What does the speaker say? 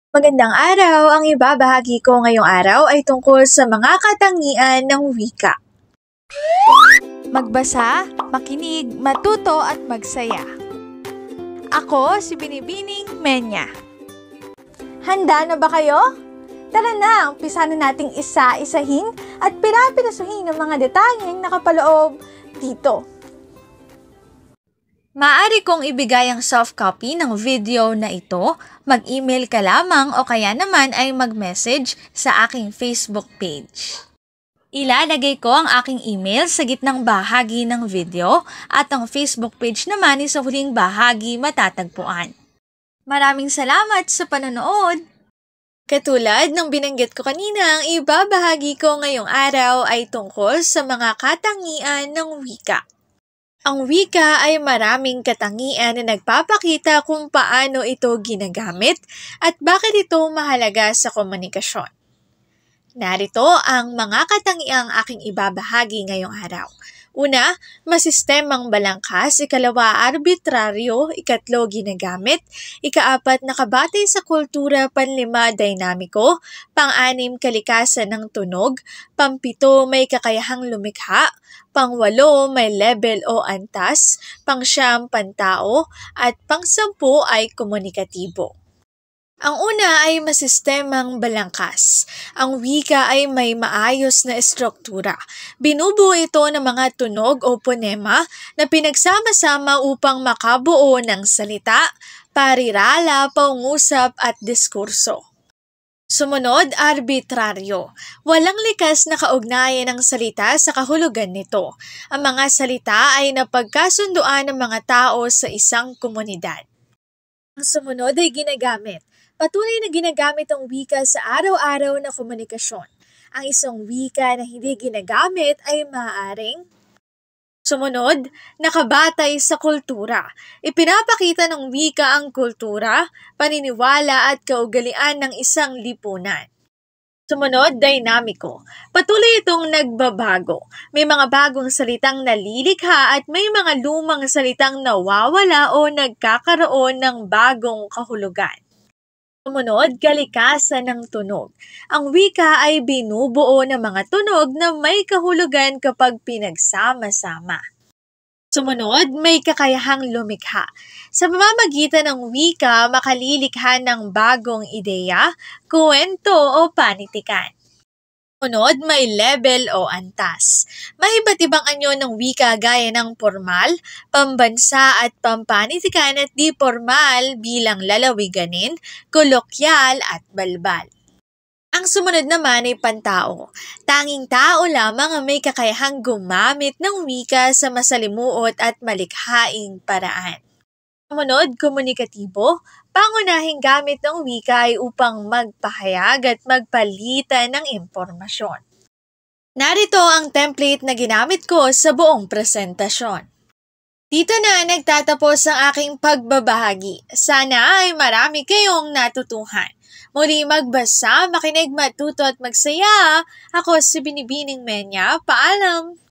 Magandang araw! Ang ibabahagi ko ngayong araw ay tungkol sa mga katangian ng wika. Magbasa, makinig, matuto at magsaya. Ako si Binibining Menya. Handa na ba kayo? Tara na, umpisa na nating isa-isahin at pirapirasuhin ang mga detalyeng nakapaloob dito. Maaari kong ibigay ang soft copy ng video na ito, mag-email ka lamang o kaya naman ay mag-message sa aking Facebook page. Ilalagay ko ang aking email sa gitnang bahagi ng video at ang Facebook page naman ay sa huling bahagi matatagpuan. Maraming salamat sa panonood! Katulad ng binanggit ko kanina, ang ibabahagi ko ngayong araw ay tungkol sa mga katangian ng wika. Ang wika ay maraming katangian na nagpapakita kung paano ito ginagamit at bakit ito mahalaga sa komunikasyon. Narito ang mga katangiang aking ibabahagi ngayong araw. Una, masistemang balangkas. Ikalawa, arbitraryo. Ikatlo, ginagamit. Ikaapat, nakabatay sa kultura. Panlima, dinamiko. Pang-anim, kalikasan ng tunog. Pampito, may kakayahang lumikha. Pangwalo, may level o antas. Pangsyam, pantao. At pangsampu ay komunikatibo. Ang una ay masistemang balangkas. Ang wika ay may maayos na estruktura. Binubuo ito ng mga tunog o ponema na pinagsama-sama upang makabuo ng salita, parirala, pangungusap at diskurso. Sumunod, arbitraryo. Walang likas na kaugnayan ng salita sa kahulugan nito. Ang mga salita ay napagkasunduan ng mga tao sa isang komunidad. Ang sumunod ay ginagamit. Patuloy na ginagamit ang wika sa araw-araw na komunikasyon. Ang isang wika na hindi ginagamit ay maaaring sumunod, nakabatay sa kultura. Ipinapakita ng wika ang kultura, paniniwala at kaugalian ng isang lipunan. Sumunod, dinamiko. Patuloy itong nagbabago. May mga bagong salitang nalilikha at may mga lumang salitang nawawala o nagkakaroon ng bagong kahulugan. Sumunod, kalikasan ng tunog. Ang wika ay binubuo ng mga tunog na may kahulugan kapag pinagsama-sama. Sumunod, may kakayahang lumikha. Sa pamamagitan ng wika, makalilikha ng bagong ideya, kuwento o panitikan. Sumunod, may level o antas. May iba't ibang anyo ng wika gaya ng formal, pambansa at pampanitikan at di formal bilang lalawiganin, kolokyal at balbal. Ang sumunod naman ay pantao. Tanging tao lamang ang may kakayahang gumamit ng wika sa masalimuot at malikhaing paraan. Sumunod, komunikatibo. Pangunahing gamit ng wika ay upang magpahayag at magpalitan ng impormasyon. Narito ang template na ginamit ko sa buong presentasyon. Dito na nagtatapos ang aking pagbabahagi. Sana ay marami kayong natutuhan. Muli magbasa, makinig, matuto at magsaya. Ako si Binibining Menya. Paalam!